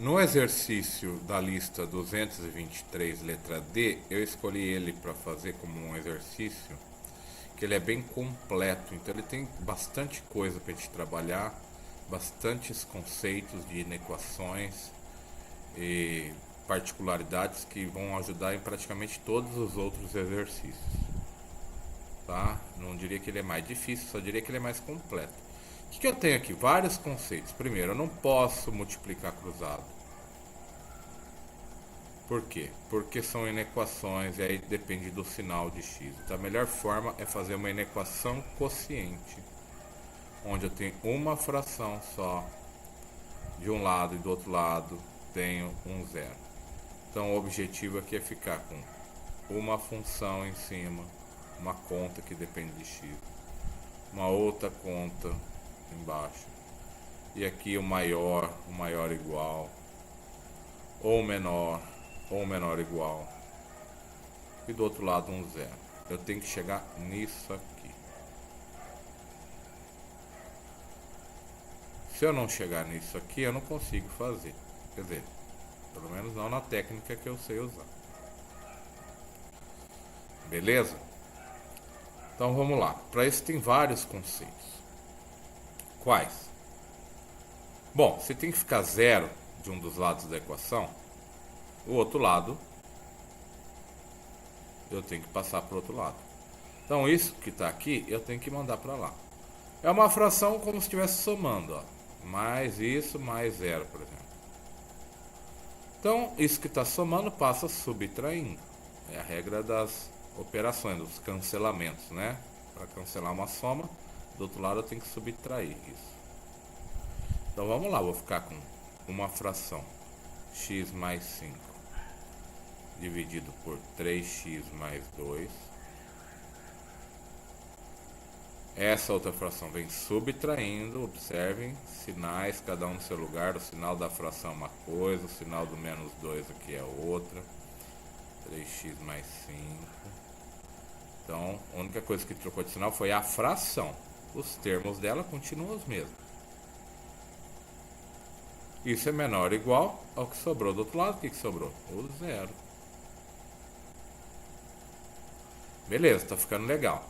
No exercício da lista 223, letra D, eu escolhi ele para fazer como um exercício que ele é bem completo, então ele tem bastante coisa para a gente trabalhar, bastantes conceitos de inequações e particularidades que vão ajudar em praticamente todos os outros exercícios, tá? Não diria que ele é mais difícil, só diria que ele é mais completo. O que eu tenho aqui? Vários conceitos. Primeiro, eu não posso multiplicar cruzado. Por quê? Porque são inequações e aí depende do sinal de x. Então a melhor forma é fazer uma inequação quociente, onde eu tenho uma fração só de um lado e do outro lado tenho um zero. Então o objetivo aqui é ficar com uma função em cima, uma conta que depende de x, uma outra conta embaixo, e aqui o maior igual, ou menor igual, e do outro lado um zero. Eu tenho que chegar nisso aqui. Se eu não chegar nisso aqui, eu não consigo fazer. Quer dizer, pelo menos não na técnica que eu sei usar. Beleza? Então vamos lá. Para isso tem vários conceitos. Quais? Bom, se tem que ficar zero de um dos lados da equação, o outro lado eu tenho que passar para o outro lado. Então isso que está aqui eu tenho que mandar para lá. É uma fração como se estivesse somando, ó. Mais isso, mais zero, por exemplo. Então isso que está somando passa subtraindo. É a regra das operações, dos cancelamentos, né? Para cancelar uma soma, do outro lado eu tenho que subtrair isso. Então vamos lá, vou ficar com uma fração x mais 5 dividido por 3x mais 2. Essa outra fração vem subtraindo, observem, sinais, cada um no seu lugar, o sinal da fração é uma coisa, o sinal do menos 2 aqui é outra. 3x mais 5. Então, a única coisa que trocou de sinal foi a fração. Os termos dela continuam os mesmos. Isso é menor ou igual ao que sobrou do outro lado. O que sobrou? O zero. Beleza, tá ficando legal.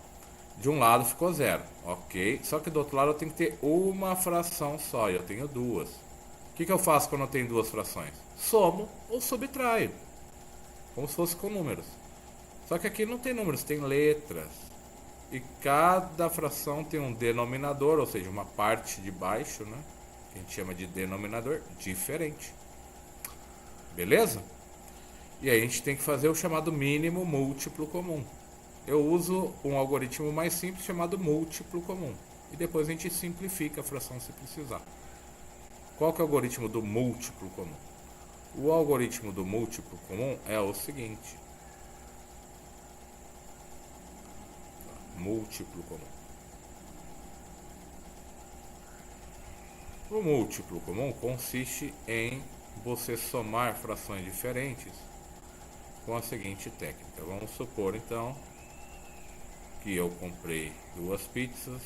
De um lado ficou zero, ok. Só que do outro lado eu tenho que ter uma fração só, e eu tenho duas. O que eu faço quando eu tenho duas frações? Somo ou subtraio, como se fosse com números. Só que aqui não tem números, tem letras. E cada fração tem um denominador, ou seja, uma parte de baixo, né? Que a gente chama de denominador diferente. Beleza? E aí a gente tem que fazer o chamado mínimo múltiplo comum. Eu uso um algoritmo mais simples chamado múltiplo comum. E depois a gente simplifica a fração se precisar. Qual que é o algoritmo do múltiplo comum? O algoritmo do múltiplo comum é o seguinte. Múltiplo comum. O múltiplo comum consiste em você somar frações diferentes com a seguinte técnica. Vamos supor então que eu comprei duas pizzas,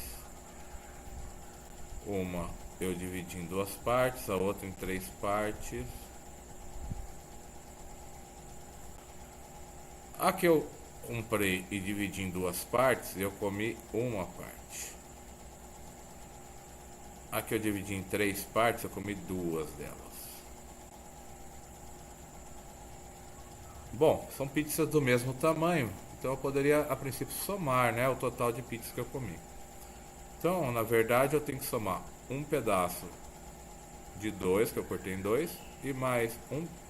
uma eu dividi em duas partes, a outra em três partes. A que eu comprei e dividi em duas partes, eu comi uma parte. A que eu dividi em três partes, eu comi duas delas. Bom, são pizzas do mesmo tamanho, então eu poderia a princípio somar, né, o total de pizzas que eu comi. Então, na verdade, eu tenho que somar um pedaço de dois, que eu cortei em dois, e mais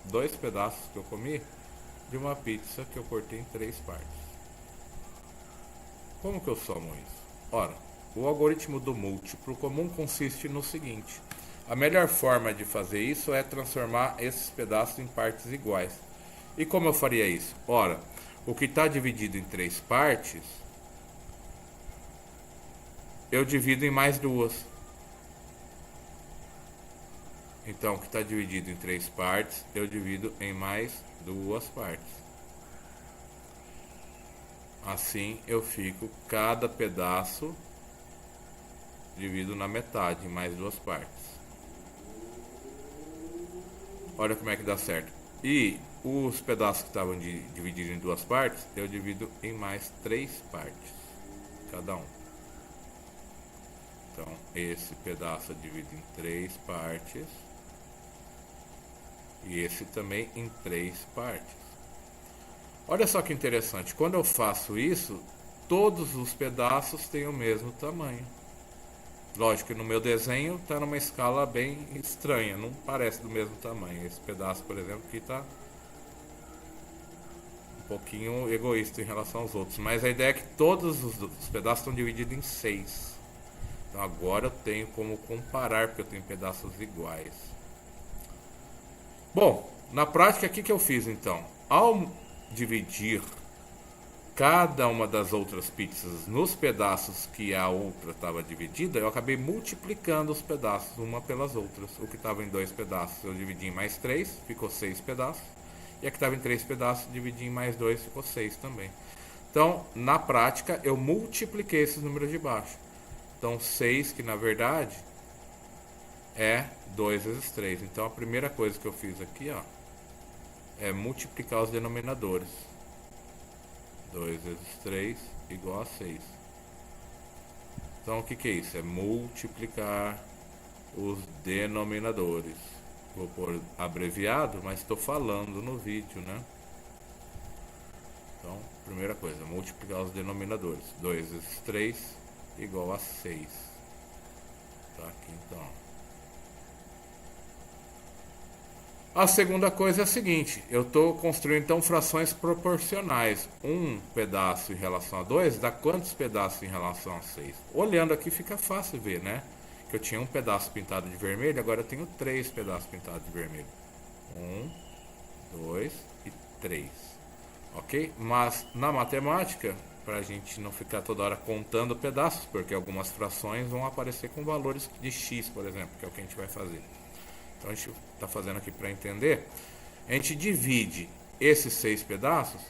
dois pedaços que eu comi de uma pizza que eu cortei em três partes. Como que eu somo isso? Ora, o algoritmo do múltiplo comum consiste no seguinte. A melhor forma de fazer isso é transformar esses pedaços em partes iguais. E como eu faria isso? Ora, o que está dividido em três partes, eu divido em mais duas. Então, o que está dividido em três partes, eu divido em mais duas partes. Assim, eu fico cada pedaço divido na metade, em mais duas partes. Olha como é que dá certo. E os pedaços que estavam divididos em duas partes, eu divido em mais 3 partes, cada um. Então, esse pedaço eu divido em 3 partes. E esse também em 3 partes. Olha só que interessante. Quando eu faço isso, todos os pedaços têm o mesmo tamanho. Lógico que no meu desenho está numa escala bem estranha, não parece do mesmo tamanho. Esse pedaço, por exemplo, aqui está um pouquinho egoísta em relação aos outros. Mas a ideia é que todos os pedaços estão divididos em 6. Então agora eu tenho como comparar, porque eu tenho pedaços iguais. Bom, na prática, o que eu fiz então? Ao dividir cada uma das outras pizzas nos pedaços que a outra estava dividida, eu acabei multiplicando os pedaços uma pelas outras. O que estava em 2 pedaços eu dividi em mais 3, ficou 6 pedaços. E a que estava em 3 pedaços, dividi em mais 2, ficou 6 também. Então, na prática, eu multipliquei esses números de baixo. Então, 6, que na verdade é 2 vezes 3. Então, a primeira coisa que eu fiz aqui, ó, é multiplicar os denominadores. 2 vezes 3 igual a 6. Então, o que é isso? É multiplicar os denominadores. Vou pôr abreviado, mas estou falando no vídeo, né? Então, primeira coisa, multiplicar os denominadores. 2 vezes 3 igual a 6. Tá aqui então. A segunda coisa é a seguinte, eu estou construindo então frações proporcionais. Um pedaço em relação a 2 dá quantos pedaços em relação a 6? Olhando aqui fica fácil ver, né? Que eu tinha um pedaço pintado de vermelho, agora eu tenho 3 pedaços pintados de vermelho. 1, 2 e 3. Ok? Mas na matemática, para a gente não ficar toda hora contando pedaços, porque algumas frações vão aparecer com valores de x, por exemplo, que é o que a gente vai fazer. Então a gente está fazendo aqui para entender. A gente divide esses 6 pedaços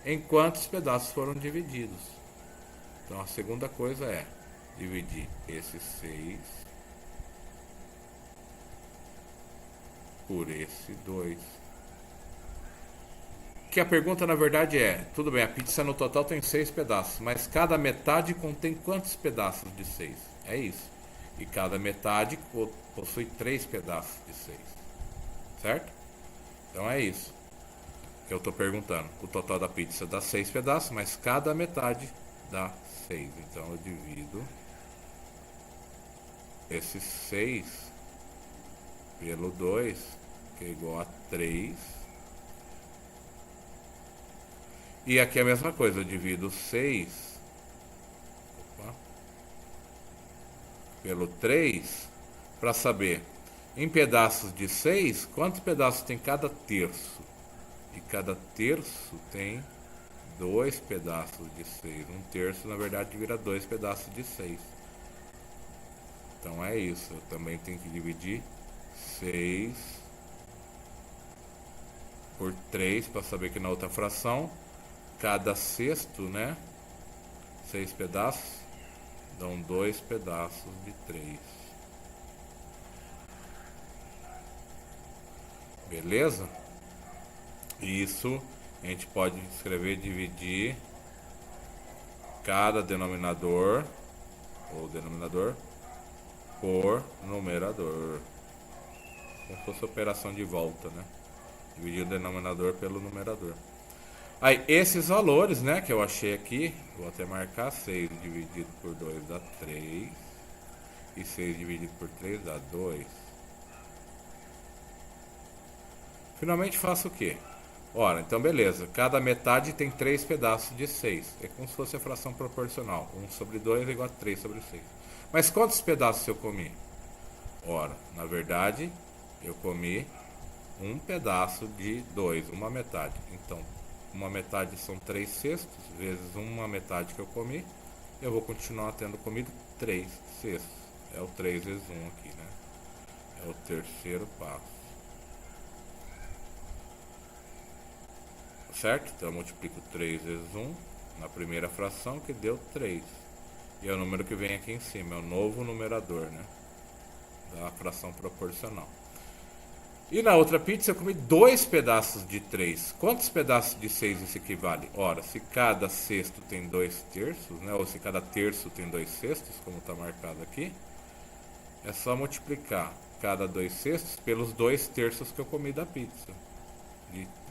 em quantos pedaços foram divididos. Então a segunda coisa é dividir esses 6 por esse 2. Que a pergunta na verdade é, tudo bem, a pizza no total tem 6 pedaços, mas cada metade contém quantos pedaços de 6? É isso. E cada metade possui 3 pedaços de 6. Certo? Então é isso que eu estou perguntando. O total da pizza dá 6 pedaços, mas cada metade dá 6. Então eu divido esses 6 pelo 2, que é igual a 3. E aqui é a mesma coisa, eu divido 6 pelo 3 para saber, em pedaços de 6, quantos pedaços tem cada terço? E cada terço tem 2 pedaços de 6. Um terço, na verdade, vira 2 pedaços de 6. Então é isso, eu também tenho que dividir 6 por 3 para saber que na outra fração cada sexto, né? 6 pedaços dão 2 pedaços de 3. Beleza? Isso a gente pode escrever dividir cada denominador ou denominador por numerador. Como se fosse operação de volta, né? Dividir o denominador pelo numerador. Aí, esses valores, né, que eu achei aqui, vou até marcar 6 dividido por 2 dá 3. E 6 dividido por 3 dá 2. Finalmente faço o quê? Ora, então beleza, cada metade tem 3 pedaços de 6. É como se fosse a fração proporcional. 1 sobre 2 é igual a 3 sobre 6. Mas quantos pedaços eu comi? Ora, na verdade, eu comi um pedaço de 2, uma metade. Então, uma metade são 3 sextos, vezes uma metade que eu comi, eu vou continuar tendo comido 3 sextos. É o 3 vezes 1 aqui, né? É o terceiro passo. Certo? Então eu multiplico 3 vezes 1 na primeira fração, que deu 3. E é o número que vem aqui em cima, é o novo numerador, né? Da fração proporcional. E na outra pizza eu comi 2 pedaços de 3. Quantos pedaços de 6 isso equivale? Ora, se cada cesto tem 2 terços, né? Ou se cada terço tem 2 cestos, como está marcado aqui, é só multiplicar cada 2 cestos pelos 2 terços que eu comi da pizza.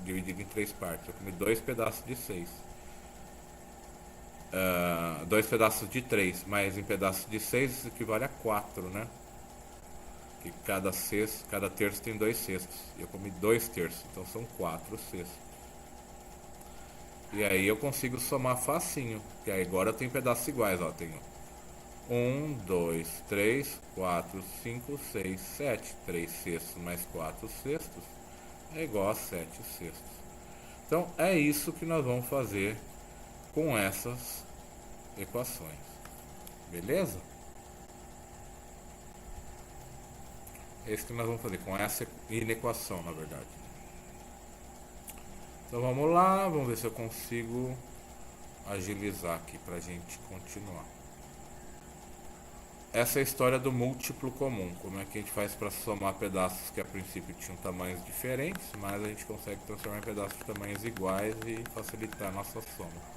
Dividido em 3 partes. Eu comi 2 pedaços de 6. 2 pedaços de 3, mas em pedaços de 6 isso equivale a 4, né? Que cada terço tem 2 cestos. E eu comi 2 terços, então são 4 cestos. E aí eu consigo somar facinho. Que aí agora eu tenho pedaços iguais, ó. Tenho 1, 2, 3, 4, 5, 6, 7. 3 cestos mais 4 cestos é igual a 7 cestos. Então é isso que nós vamos fazer com essas equações. Beleza? É isso que nós vamos fazer com essa inequação, na verdade. Então vamos lá, vamos ver se eu consigo agilizar aqui pra gente continuar. Essa é a história do múltiplo comum, como é que a gente faz para somar pedaços que a princípio tinham tamanhos diferentes, mas a gente consegue transformar em pedaços de tamanhos iguais e facilitar a nossa soma.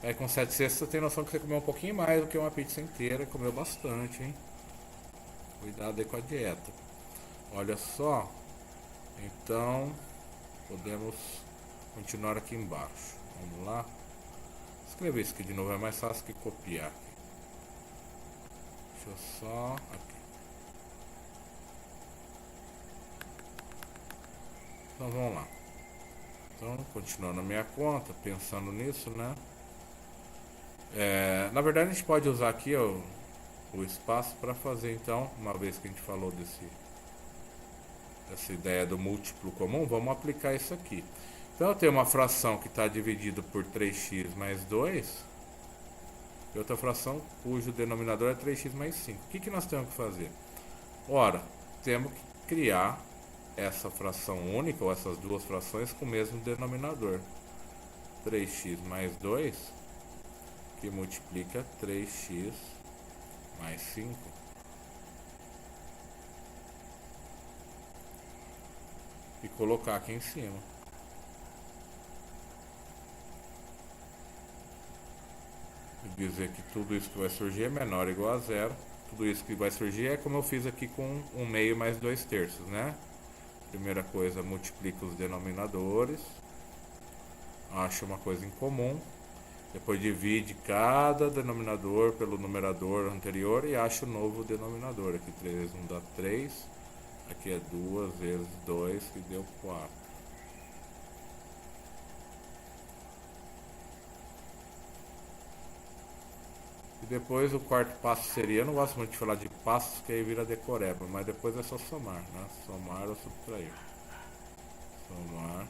Aí com 7 cestos você tem noção que você comeu um pouquinho mais do que uma pizza inteira, comeu bastante, hein? Cuidado aí com a dieta. Olha só, então podemos continuar aqui embaixo. Vamos lá. Escrever isso aqui de novo, é mais fácil que copiar. Deixa eu só... aqui. Então vamos lá. Então, continuando a minha conta, pensando nisso, né? Na verdade a gente pode usar aqui o espaço para fazer então, uma vez que a gente falou dessa ideia do múltiplo comum, vamos aplicar isso aqui. Então eu tenho uma fração que está dividida por 3x mais 2 e outra fração cujo denominador é 3x mais 5. O que nós temos que fazer? Ora, temos que criar essa fração única, ou essas duas frações, com o mesmo denominador. 3x mais 2, que multiplica 3x mais 5. E colocar aqui em cima. E dizer que tudo isso que vai surgir é menor ou igual a zero. Tudo isso que vai surgir é como eu fiz aqui com 1/2 mais 2 terços, né? Primeira coisa, multiplica os denominadores. Acha uma coisa em comum. Depois divide cada denominador pelo numerador anterior e acha o novo denominador. Aqui 3 vezes 1 dá 3. Aqui é 2 vezes 2, que deu 4. E depois o quarto passo seria, eu não gosto muito de falar de passos, que aí vira decoreba, mas depois é só somar, né? Somar ou subtrair. Somar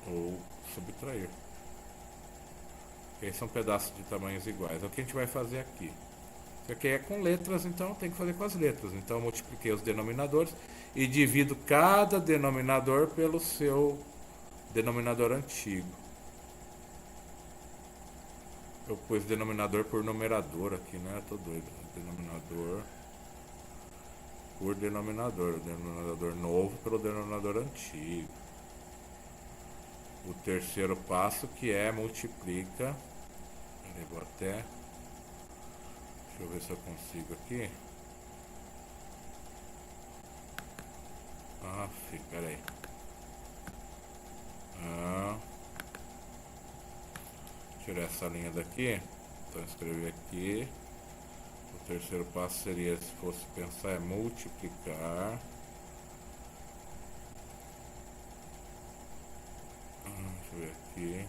ou subtrair. Porque são pedaços de tamanhos iguais. É o que a gente vai fazer aqui. Isso aqui é com letras, então tem que fazer com as letras. Então eu multipliquei os denominadores e divido cada denominador pelo seu denominador antigo. Eu pus denominador por numerador aqui, né? Tô doido. Denominador por denominador. Denominador novo pelo denominador antigo. O terceiro passo, que é multiplica. Eu vou até... Deixa eu ver se eu consigo aqui. Pera aí. Tirar essa linha daqui. Então escrever aqui. O terceiro passo seria, se fosse pensar, é multiplicar. Deixa eu ver aqui.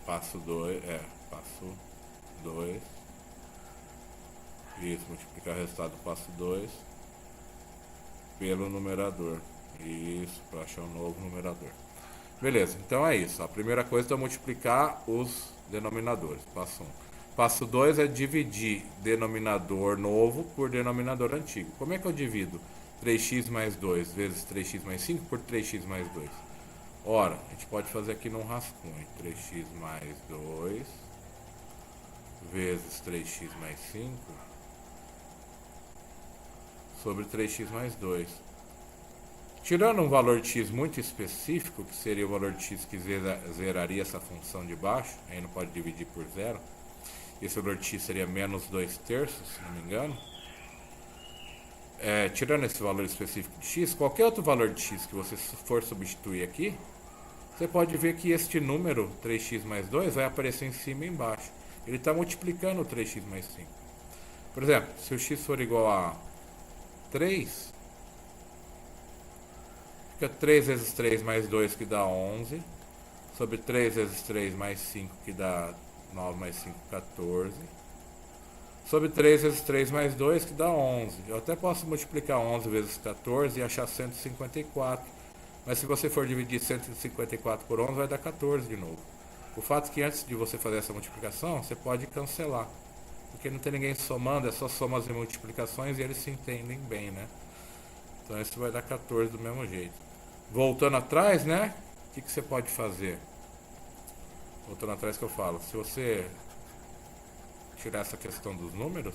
Passo 2. Passo 2. Isso, multiplicar o resultado do passo 2 pelo numerador. Isso, para achar um novo numerador. Beleza, então é isso. A primeira coisa é multiplicar os denominadores. Passo 1. Passo 2 é dividir denominador novo por denominador antigo. Como é que eu divido 3x mais 2 vezes 3x mais 5 por 3x mais 2? Ora, a gente pode fazer aqui num rascunho. 3x mais 2 vezes 3x mais 5 sobre 3x mais 2. Tirando um valor de x muito específico, que seria o valor de x que zeraria essa função de baixo, aí não pode dividir por zero. Esse valor de x seria menos 2/3, se não me engano. Tirando esse valor específico de x, qualquer outro valor de x que você for substituir aqui, você pode ver que este número, 3x mais 2, vai aparecer em cima e embaixo. Ele está multiplicando o 3x mais 5. Por exemplo, se o x for igual a 3, fica 3 vezes 3 mais 2, que dá 11. Sobre 3 vezes 3 mais 5, que dá 9 mais 5, 14. Sobre 3 vezes 3 mais 2, que dá 11. Eu até posso multiplicar 11 vezes 14 e achar 154. Mas se você for dividir 154 por 11, vai dar 14 de novo. O fato é que antes de você fazer essa multiplicação, você pode cancelar. Porque não tem ninguém somando, é só somas e multiplicações e eles se entendem bem, né? Então isso vai dar 14 do mesmo jeito. Voltando atrás, né? O que você pode fazer? Voltando atrás que eu falo. Se você tirar essa questão dos números,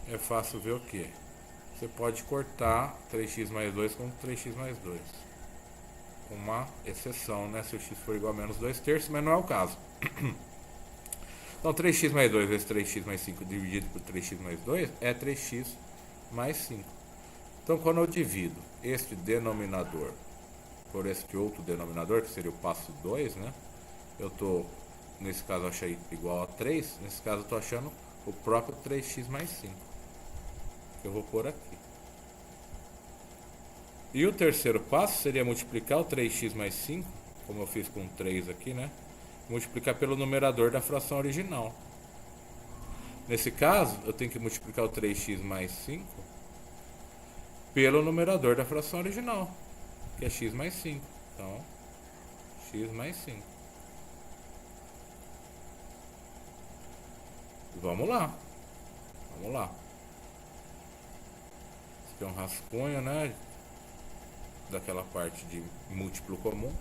é fácil ver o que? Você pode cortar 3x mais 2 com 3x mais 2. Uma exceção, né? Se o x for igual a menos 2/3, mas não é o caso. Então 3x mais 2 vezes 3x mais 5 dividido por 3x mais 2 é 3x mais 5. Então quando eu divido este denominador por este outro denominador, que seria o passo 2, né? Eu estou, nesse caso, eu achei igual a 3. Nesse caso eu estou achando o próprio 3x mais 5. Que eu vou pôr aqui. E o terceiro passo seria multiplicar o 3x mais 5, como eu fiz com 3 aqui, né? Multiplicar pelo numerador da fração original. Nesse caso, eu tenho que multiplicar o 3x mais 5 pelo numerador da fração original, que é x mais 5. Então, x mais 5. Vamos lá. Vamos lá. Esse aqui é um rascunho, né? Daquela parte de múltiplo comum.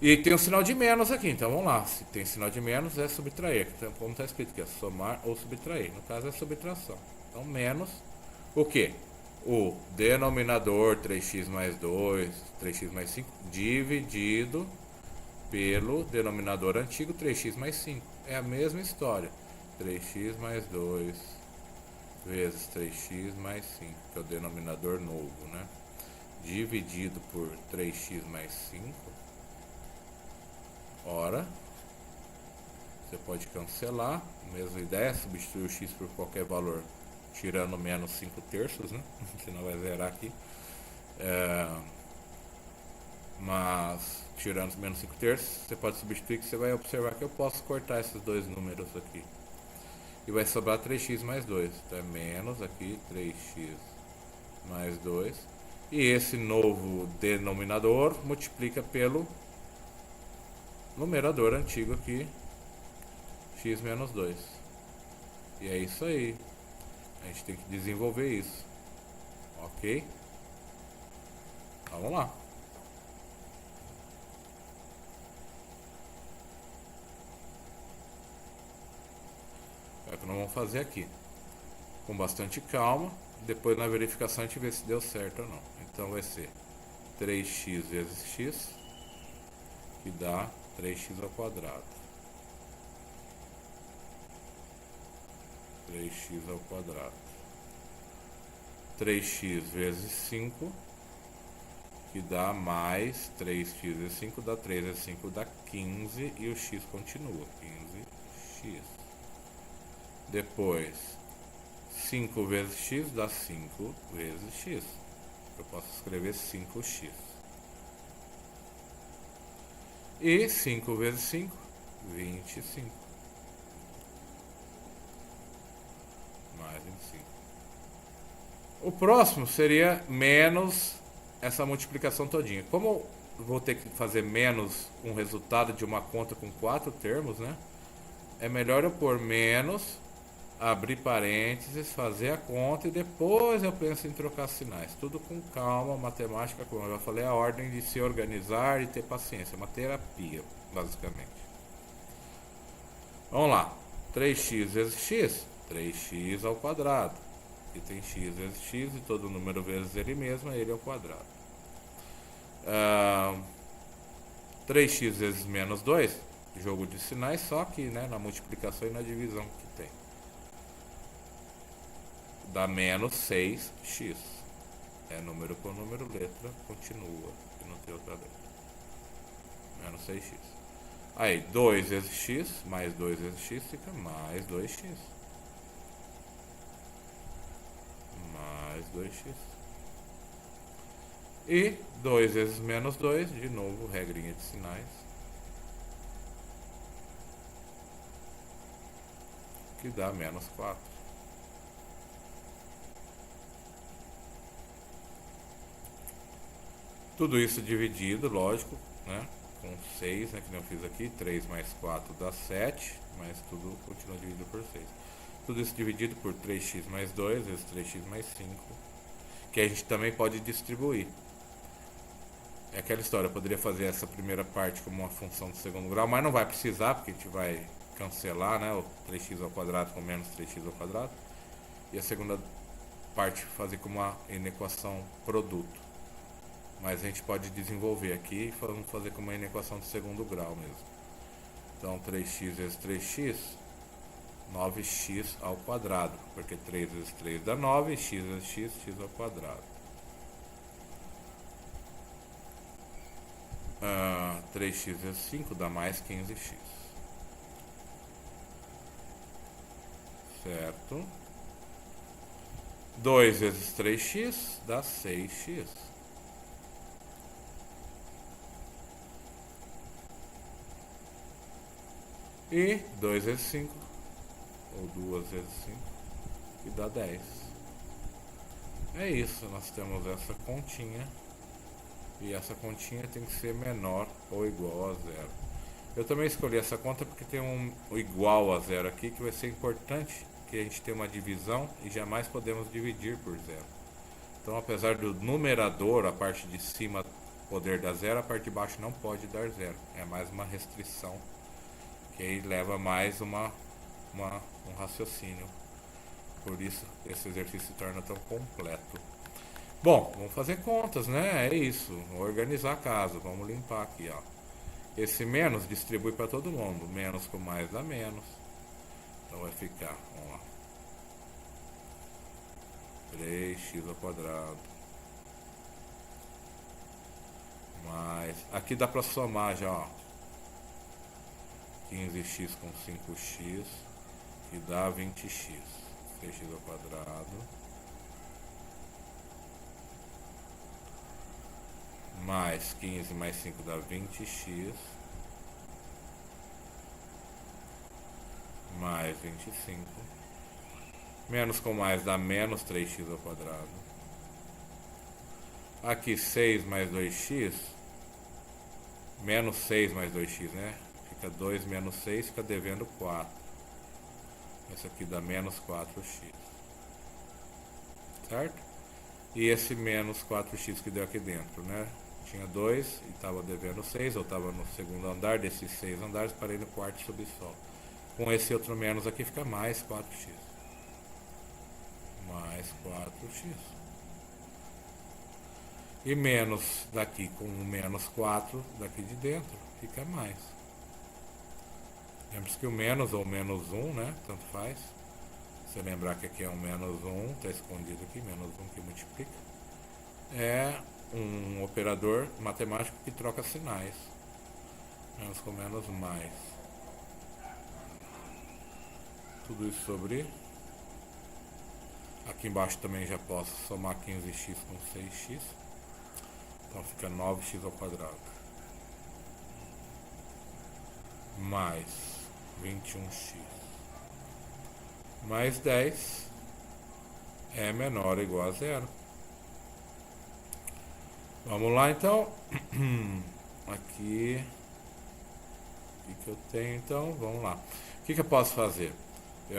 E tem um sinal de menos aqui, então vamos lá. Se tem sinal de menos, é subtrair. Então, como está escrito aqui, é somar ou subtrair. No caso é subtração. Então, menos o quê? O denominador 3x mais 2, 3x mais 5, dividido pelo denominador antigo 3x mais 5. É a mesma história. 3x mais 2 vezes 3x mais 5, que é o denominador novo, né? Dividido por 3x mais 5. Ora, você pode cancelar. Mesma ideia, substituir o x por qualquer valor, tirando menos 5/3, né? Senão vai zerar aqui. Mas tirando menos 5/3, você pode substituir, que você vai observar que eu posso cortar esses dois números aqui. E vai sobrar 3x mais 2. Então é menos aqui 3x mais 2. E esse novo denominador multiplica pelo numerador antigo aqui, x menos 2. E é isso aí. A gente tem que desenvolver isso. Ok? Vamos lá. É o que nós vamos fazer aqui. Com bastante calma. Depois na verificação a gente vê se deu certo ou não. Então vai ser 3x vezes x, que dá 3x ao quadrado. 3x ao quadrado. 3x vezes 5, que dá mais 3x vezes 5, dá 3 vezes 5, dá 15, e o x continua, 15x. Depois, 5 vezes x dá 5 vezes x. Eu posso escrever 5x. E 5 vezes 5, 25. Mais 25. O próximo seria menos essa multiplicação todinha. Como eu vou ter que fazer menos um resultado de uma conta com 4 termos, né? É melhor eu pôr menos, abrir parênteses, fazer a conta e depois eu penso em trocar sinais. Tudo com calma, matemática, como eu já falei, a ordem de se organizar e ter paciência. Uma terapia, basicamente. Vamos lá. 3x vezes x, 3x ao quadrado, que Aqui tem x vezes x e todo número vezes ele mesmo, ele ao quadrado. 3x vezes menos 2, jogo de sinais, só que né, na multiplicação e na divisão que tem. Dá menos 6x. É número com número, letra continua, e não tem outra letra. Menos 6x. Aí, 2 vezes x, mais 2 vezes x, fica mais 2x. Mais 2x. E 2 vezes menos 2, de novo, regrinha de sinais. Que dá menos 4. Tudo isso dividido, lógico, né? Com 6, né, que eu fiz aqui. 3 mais 4 dá 7, mas tudo continua dividido por 6. Tudo isso dividido por 3x mais 2 vezes 3x mais 5, que a gente também pode distribuir. É aquela história, eu poderia fazer essa primeira parte como uma função do segundo grau, mas não vai precisar, porque a gente vai cancelar, né, o 3x ao quadrado com menos 3x ao quadrado. E a segunda parte fazer como uma inequação produto. Mas a gente pode desenvolver aqui e vamos fazer como uma inequação de segundo grau mesmo. Então 3x vezes 3x, 9x ao quadrado, porque 3 vezes 3 dá 9, x vezes x, x ao quadrado. 3x vezes 5 dá mais 15x. Certo? 2 vezes 3x dá 6x. E 2 vezes 5, ou 2 vezes 5, que dá 10. É isso, nós temos essa continha. E essa continha tem que ser menor ou igual a zero. Eu também escolhi essa conta porque tem um igual a zero aqui, que vai ser importante, que a gente tem uma divisão e jamais podemos dividir por zero. Então, apesar do numerador, a parte de cima poder dar zero, a parte de baixo não pode dar zero. É mais uma restrição, que aí leva mais um raciocínio. Por isso, esse exercício se torna tão completo. Bom, vamos fazer contas, né? É isso. Vamos organizar a casa. Vamos limpar aqui, ó. Esse menos distribui para todo mundo. Menos com mais dá menos. Então vai ficar, vamos lá. 3x ao quadrado. Mais... Aqui dá para somar já, ó. 15x com 5x, que dá 20x. 3x ao quadrado. Mais 15 mais 5 dá 20x. Mais 25. Menos com mais dá menos 3x ao quadrado. Aqui 6 mais 2x. Menos 6 mais 2x, né? Fica 2 menos 6, fica devendo 4. Esse aqui dá menos 4x. Certo? E esse menos 4x que deu aqui dentro, né? Tinha 2 e estava devendo 6, eu estava no segundo andar desses 6 andares, parei no quarto subsolo. Com esse outro menos aqui fica mais 4x. Mais 4x. E menos daqui com menos 4 daqui de dentro, fica mais. Lembre-se que o menos ou menos 1, né? Tanto faz. Se lembrar que aqui é um menos 1, está escondido aqui, menos 1 que multiplica. É um operador matemático que troca sinais. Menos com menos, mais. Tudo isso sobre... Aqui embaixo também já posso somar 15x com 6x. Então fica 9x ao quadrado. Mais 21x. Mais 10 é menor ou igual a zero. Vamos lá então. Aqui. O que eu tenho então? Vamos lá. O que eu posso fazer?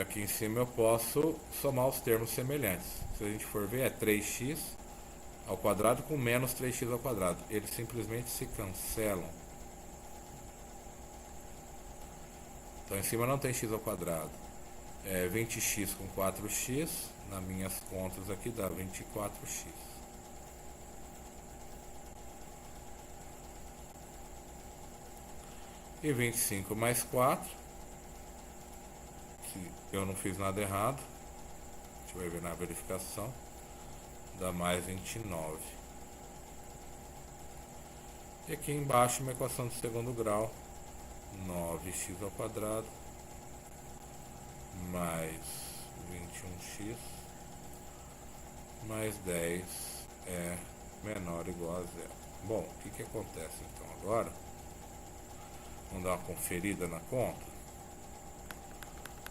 Aqui em cima eu posso somar os termos semelhantes. Se a gente for ver, é 3x ao quadrado com menos 3x ao quadrado. Eles simplesmente se cancelam. Então em cima não tem x ao quadrado. É 20x com 4x nas minhas contas aqui dá 24x. E 25 mais 4, se eu não fiz nada errado, a gente vai ver na verificação, dá mais 29. E aqui embaixo uma equação de segundo grau, 9x ao quadrado mais 21x mais 10 é menor ou igual a zero. Bom, o que acontece então agora? Vamos dar uma conferida na conta.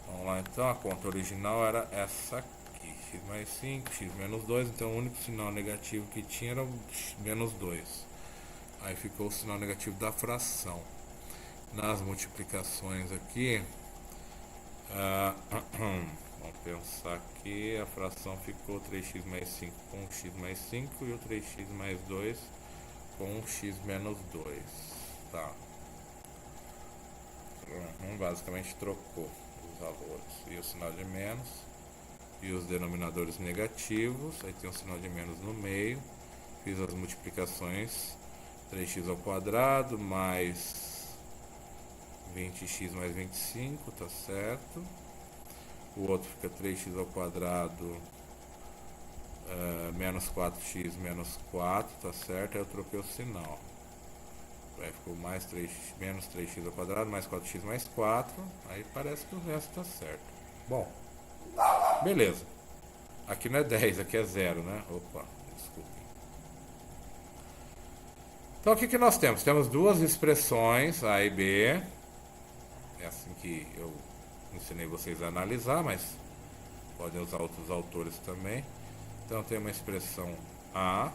Vamos lá então, a conta original era essa aqui, x mais 5, x menos 2, então o único sinal negativo que tinha era o menos 2. Aí ficou o sinal negativo da fração. Nas multiplicações aqui, vamos pensar aqui, a fração ficou 3x mais 5 com x mais 5 e o 3x mais 2 com x menos 2. Tá. Basicamente trocou os valores. E o sinal de menos. E os denominadores negativos. Aí tem um sinal de menos no meio. Fiz as multiplicações. 3x ao quadrado mais 20x mais 25, tá certo. O outro fica 3x ao quadrado menos 4x menos 4, tá certo. Aí eu troquei o sinal. Aí ficou mais 3, menos 3x ao quadrado mais 4x mais 4. Aí parece que o resto tá certo. Bom, beleza. Aqui não é 10, aqui é 0, né? Opa, desculpem. Então o que nós temos? Temos duas expressões, A e B. É assim que eu ensinei vocês a analisar, mas podem usar outros autores também. Então tem uma expressão A,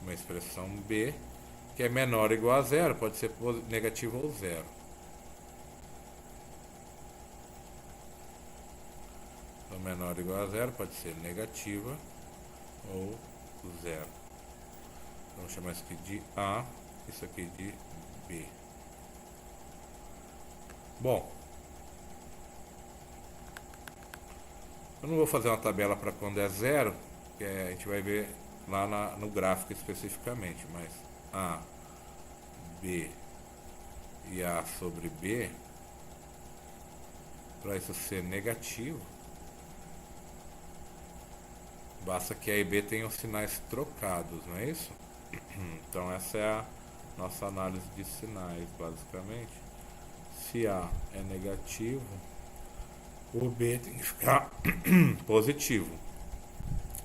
uma expressão B, que é menor ou igual a zero, pode ser negativo ou zero. Então menor ou igual a zero pode ser negativa ou zero. Então vou chamar isso aqui de A, isso aqui de B. Bom, eu não vou fazer uma tabela para quando é zero, que a gente vai ver lá no gráfico especificamente, mas A, B e A sobre B, para isso ser negativo, basta que A e B tenham sinais trocados, não é isso? Então essa é a nossa análise de sinais, basicamente. Se A é negativo, o B tem que ficar positivo.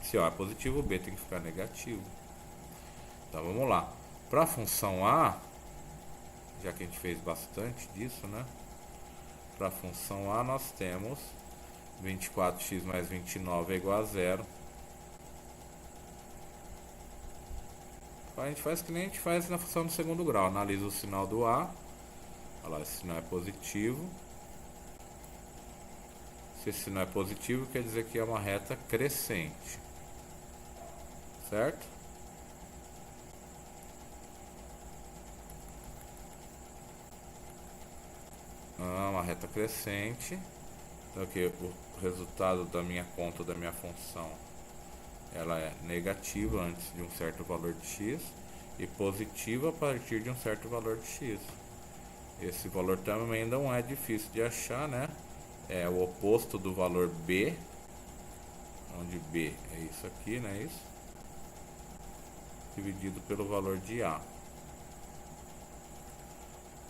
Se A é positivo, o B tem que ficar negativo. Então vamos lá. Para a função A, já que a gente fez bastante disso, né? Para a função A nós temos 24x mais 29 é igual a zero. A gente faz que nem a gente faz na função do segundo grau. Analisa o sinal do A. Olha lá, esse sinal é positivo. Se esse sinal é positivo, quer dizer que é uma reta crescente. Certo? Uma reta crescente. Então aqui o resultado da minha conta, da minha função, ela é negativa antes de um certo valor de x e positiva a partir de um certo valor de x. Esse valor também não é difícil de achar, né? É o oposto do valor b, onde b é isso aqui, não é isso? Dividido pelo valor de a.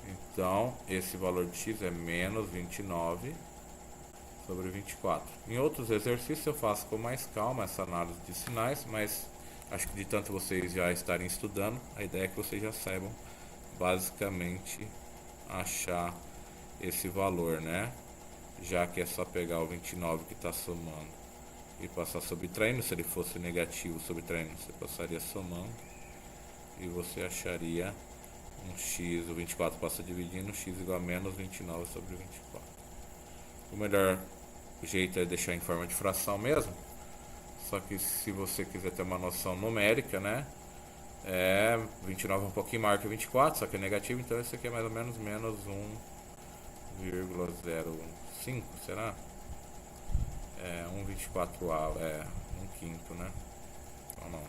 Então, esse valor de x é menos 29 sobre 24. Em outros exercícios eu faço com mais calma essa análise de sinais, mas acho que de tanto vocês já estarem estudando, a ideia é que vocês já saibam basicamente achar esse valor, né? Já que é só pegar o 29 que está somando e passar subtraindo. Se ele fosse negativo subtraindo, você passaria somando e você acharia um x, o 24 passa dividindo, x igual a menos 29 sobre 24. O melhor jeito é deixar em forma de fração mesmo, só que se você quiser ter uma noção numérica, né, 29 é um pouquinho maior que 24, só que é negativo, então esse aqui é mais ou menos menos 1 1,05, será? É 1,24A, é 1/5, né? Então não.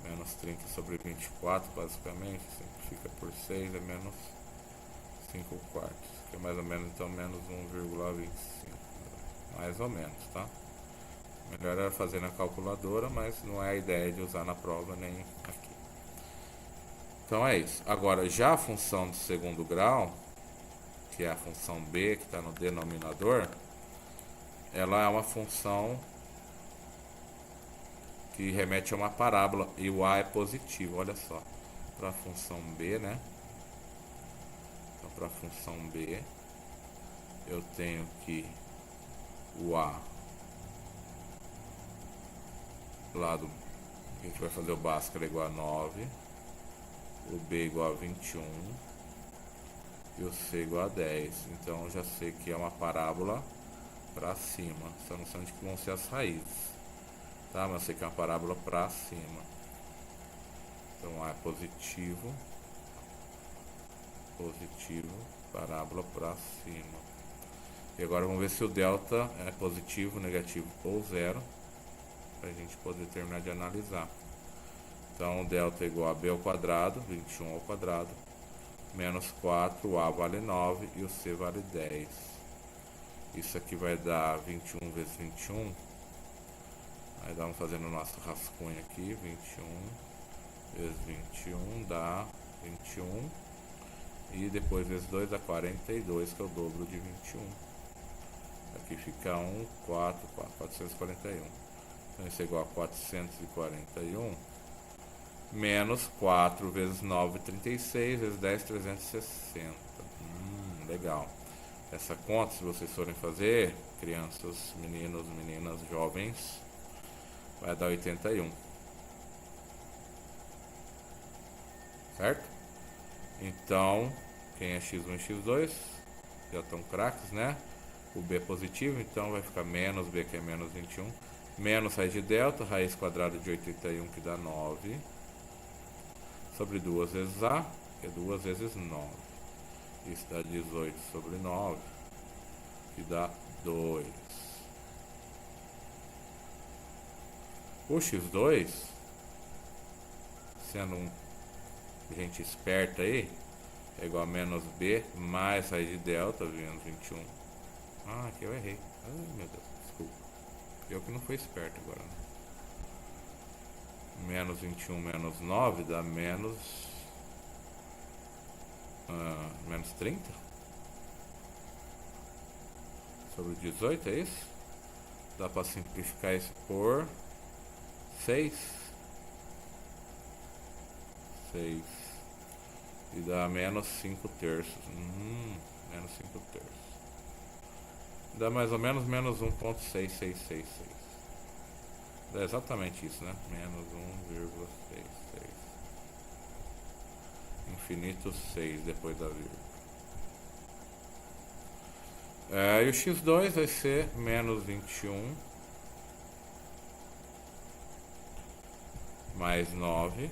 Menos 30 sobre 24, basicamente, simplifica por 6, é menos 5 quartos, que é mais ou menos, então, menos 1,25, mais ou menos, tá? Melhor era fazer na calculadora, mas não é a ideia de usar na prova nem aqui. Então é isso. Agora, já a função de segundo grau, que é a função b, que está no denominador, ela é uma função que remete a uma parábola, e o a é positivo, olha só. Para a função b, né? Então, para a função b, eu tenho que o a lado, a gente vai fazer o Bhaskara igual a 9, o b igual a 21 e o c igual a 10. Então eu já sei que é uma parábola para cima, só não sei onde que vão ser as raízes, tá? Mas eu sei que é uma parábola para cima. Então a é positivo, positivo, parábola para cima. E agora vamos ver se o delta é positivo, negativo ou zero, para a gente poder terminar de analisar. Então o delta é igual a b ao quadrado, 21 ao quadrado, menos 4, o a vale 9 e o c vale 10. Isso aqui vai dar 21 vezes 21. Aí vamos fazendo o nosso rascunho aqui, 21 vezes 21 dá 21. E depois vezes 2 dá 42, que é o dobro de 21. Aqui fica 1, 4, 441. Então isso é igual a 441 menos 4 vezes 9, 36, vezes 10, 360. Legal. Essa conta, se vocês forem fazer, crianças, meninos, meninas, jovens, vai dar 81. Certo? Então, quem é x1 e x2 já estão craques, né? O b é positivo, então vai ficar menos b, que é menos 21, menos raiz de delta, raiz quadrada de 81, que dá 9, sobre 2 vezes a, que é 2 vezes 9. Isso dá 18 sobre 9, que dá 2. O x2, sendo gente esperta aí, é igual a menos b mais raiz de delta, menos 21. Ah, aqui eu errei. Ai, meu Deus, desculpa. Eu que não fui esperto agora, né? Menos 21 menos 9 dá menos... menos 30? Sobre 18, é isso? Dá para simplificar isso por 6. 6. E dá menos 5 terços. Menos 5 terços. Dá mais ou menos menos 1,6666. Dá exatamente isso, né? Menos 1,66. Infinito 6 depois da vírgula. E o x2 vai ser menos 21 mais 9.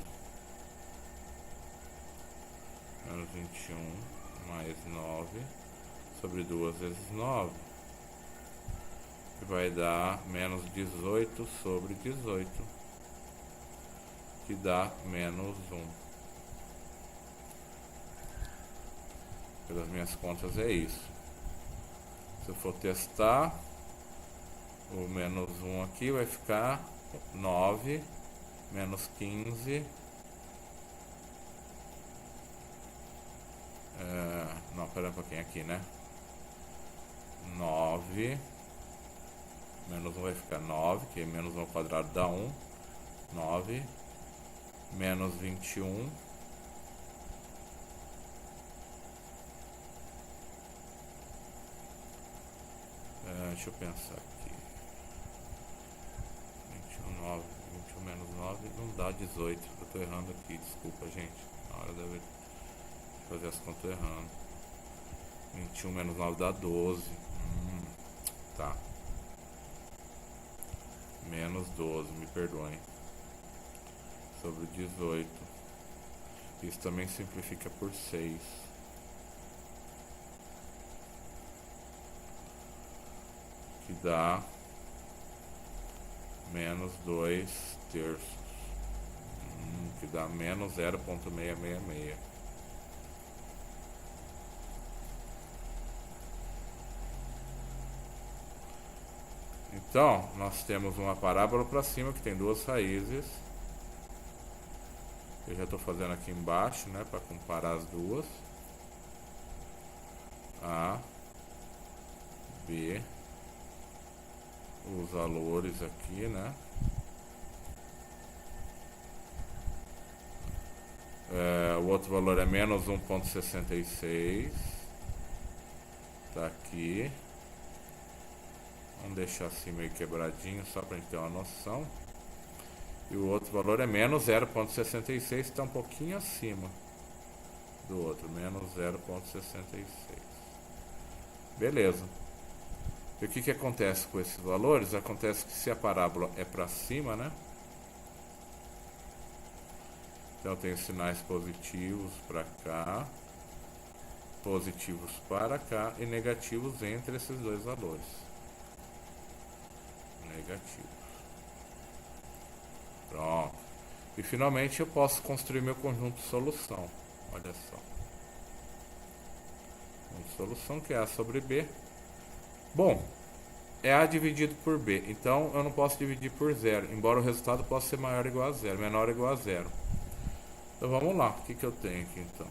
Menos 21 mais 9 sobre 2 vezes 9. Que vai dar menos 18 sobre 18. Que dá menos 1. Pelas minhas contas é isso. Se eu for testar, o menos 1 aqui vai ficar 9 menos 15. Não, pera um pouquinho aqui, né? 9 menos 1 vai ficar 9, que menos 1 ao quadrado dá 1. 9 menos 21 deixa eu pensar aqui. 21, 9, 21 menos 9 não dá 18. Eu tô errando aqui, desculpa, gente. Na hora de fazer as contas errando. 21 menos 9 dá 12. Tá. Menos 12, me perdoem. Sobre 18. Isso também simplifica por 6. dá menos 2 terços, que dá menos 0,666. Então, nós temos uma parábola para cima que tem duas raízes. Eu já estou fazendo aqui embaixo, né, para comparar as duas. A, B, os valores aqui, né? O outro valor é menos 1,66. Tá aqui. Vamos deixar assim meio quebradinho só para a gente ter uma noção. E o outro valor é menos 0,66, está um pouquinho acima do outro, menos 0,66. Beleza. E o que acontece com esses valores? Acontece que se a parábola é para cima, né? Então tem sinais positivos para cá, positivos para cá e negativos entre esses dois valores. Negativos. Pronto. E finalmente eu posso construir meu conjunto de solução. Olha só. Conjunto de solução que é A sobre B. Bom, é A dividido por B. Então eu não posso dividir por zero, embora o resultado possa ser maior ou igual a zero, menor ou igual a zero. Então vamos lá. O que eu tenho aqui então?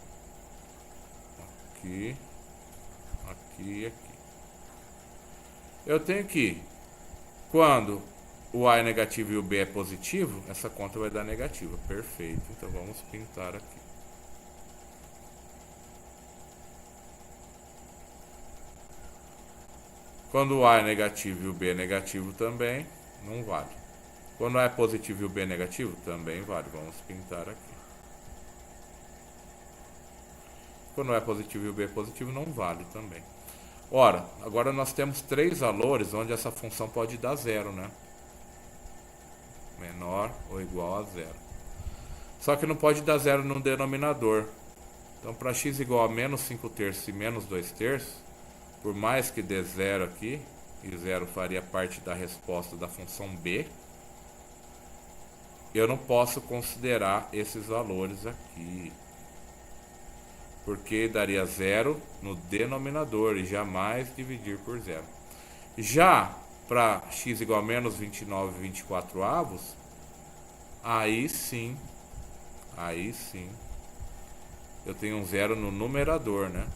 Aqui, aqui e aqui. Eu tenho que, quando o A é negativo e o B é positivo, essa conta vai dar negativa. Perfeito. Então vamos pintar aqui. Quando o A é negativo e o B é negativo também, não vale. Quando o A é positivo e o B é negativo, também vale. Vamos pintar aqui. Quando o A é positivo e o B é positivo, não vale também. Ora, agora nós temos três valores onde essa função pode dar zero, né? Menor ou igual a zero. Só que não pode dar zero no denominador. Então, para x igual a menos 5 terços e menos 2 terços, por mais que dê zero aqui, e zero faria parte da resposta da função b, eu não posso considerar esses valores aqui, porque daria zero no denominador e jamais dividir por zero. Já para x igual a menos 29,24 avos, aí sim, eu tenho um zero no numerador, né?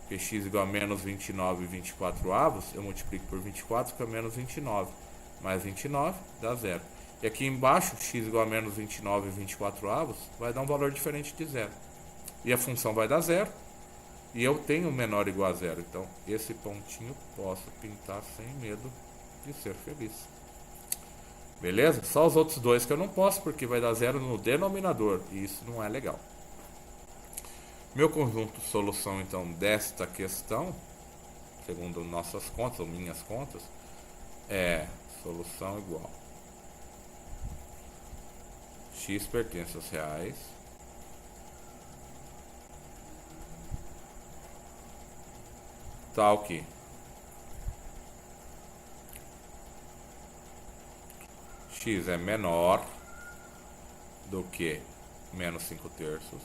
Porque x igual a menos 29,24 avos, eu multiplico por 24, fica menos 29. Mais 29 dá zero. E aqui embaixo, x igual a menos 29,24 avos, vai dar um valor diferente de zero. E a função vai dar zero. E eu tenho menor ou igual a zero. Então, esse pontinho posso pintar sem medo de ser feliz. Beleza? Só os outros dois que eu não posso, porque vai dar zero no denominador. E isso não é legal. Meu conjunto de solução, então, desta questão, segundo nossas contas, ou minhas contas, é solução igual. X pertence aos reais. Tal que x é menor do que menos 5 terços,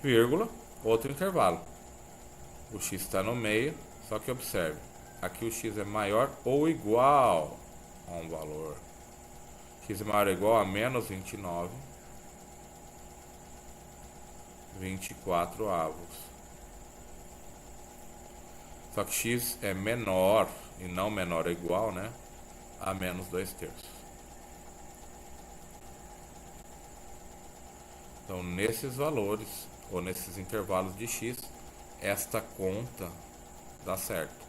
vírgula, outro intervalo. O x está no meio, só que observe, aqui o x é maior ou igual a um valor. X é maior ou igual a menos 29,24 avos. Só que x é menor, e não menor ou igual, né, a menos 2 terços. Então, nesses valores, ou nesses intervalos de x, esta conta dá certo.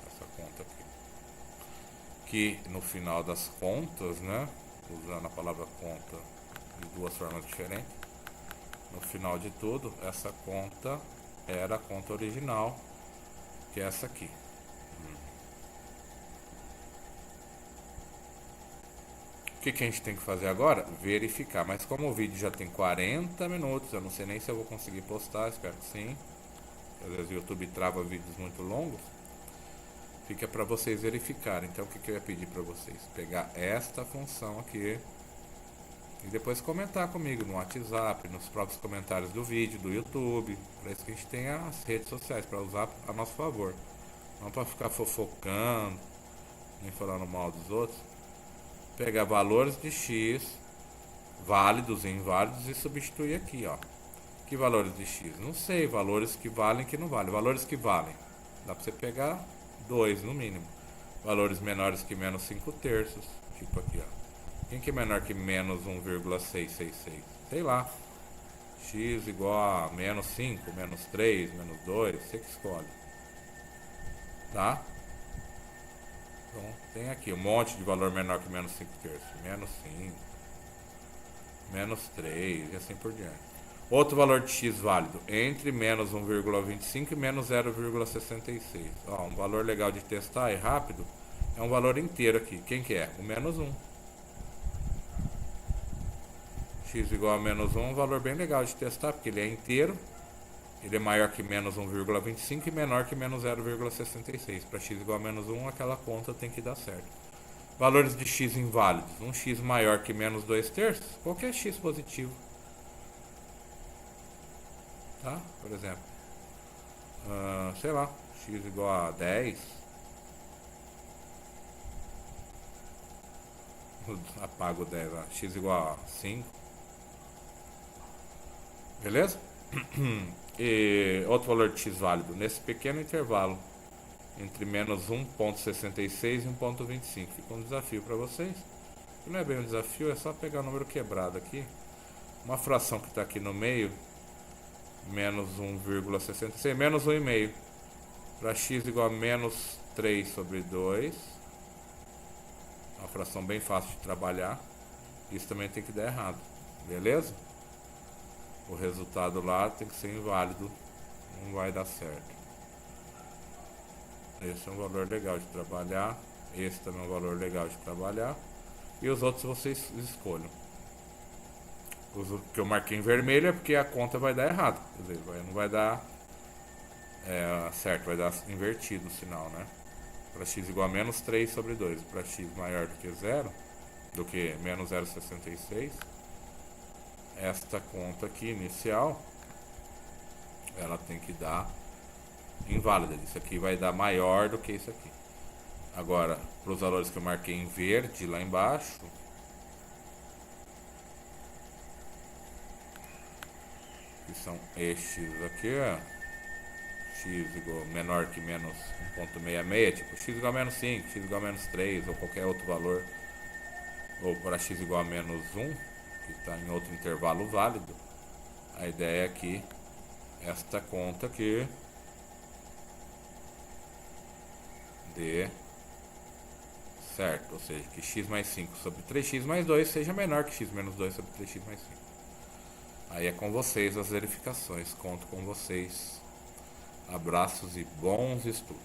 Essa conta aqui. Que no final das contas, né, usando a palavra conta de duas formas diferentes, no final de tudo, essa conta era a conta original, que é essa aqui. O que a gente tem que fazer agora? Verificar. Mas como o vídeo já tem 40 minutos, eu não sei nem se eu vou conseguir postar, espero que sim. às vezes o YouTube trava vídeos muito longos, fica para vocês verificarem. Então o que eu ia pedir para vocês? Pegar esta função aqui e depois comentar comigo no WhatsApp, nos próprios comentários do vídeo, do YouTube. Para isso que a gente tem as redes sociais, para usar a nosso favor. Não para ficar fofocando, nem falando mal dos outros. Pegar valores de x, válidos e inválidos, e substituir aqui, ó. Que valores de x? Não sei, valores que valem, que não valem. Valores que valem, dá para você pegar 2 no mínimo. Valores menores que menos 5 terços, tipo aqui, ó. Quem que é menor que menos 1,666? Sei lá. X igual a menos 5, menos 3, menos 2, você que escolhe. Tá? Então, tem aqui um monte de valor menor que menos 5 terços. Menos 5, menos 3 e assim por diante. Outro valor de x válido, entre menos 1,25 e menos 0,66. Ó, um valor legal de testar e rápido é um valor inteiro aqui. Quem que é? O menos 1. X igual a menos 1 é um valor bem legal de testar, porque ele é inteiro, ele é maior que menos 1,25 e menor que menos 0,66. Para x igual a menos 1, aquela conta tem que dar certo. Valores de x inválidos. Um x maior que menos 2 terços, qualquer x positivo. Tá? Por exemplo, sei lá, x igual a 10. Apago 10 lá. X igual a 5. Beleza? E outro valor de x válido nesse pequeno intervalo entre menos 1,66 e 1,25. Fica um desafio para vocês. Não é bem um desafio, é só pegar o número quebrado aqui. Uma fração que está aqui no meio, menos 1,66, menos 1,5. Para x igual a menos 3 sobre 2. Uma fração bem fácil de trabalhar. Isso também tem que dar errado. Beleza? O resultado lá tem que ser inválido. Não vai dar certo. Esse é um valor legal de trabalhar. Esse também é um valor legal de trabalhar. E os outros vocês escolham. Os que eu marquei em vermelho é porque a conta vai dar errado. Quer dizer, não vai dar certo, vai dar invertido o sinal, né? Para x igual a menos 3 sobre 2. Para x maior do que 0, do que menos 0,66, esta conta aqui inicial, ela tem que dar inválida. Isso aqui vai dar maior do que isso aqui. Agora, para os valores que eu marquei em verde lá embaixo, que são estes aqui, ó, x igual menor que menos 1,66, tipo x igual a menos 5, x igual a menos 3, ou qualquer outro valor, ou para x igual a menos 1, que está em outro intervalo válido. A ideia é que esta conta aqui dê certo, ou seja, que x mais 5 sobre 3x mais 2 seja menor que x menos 2 sobre 3x mais 5. Aí é com vocês as verificações, conto com vocês. Abraços e bons estudos.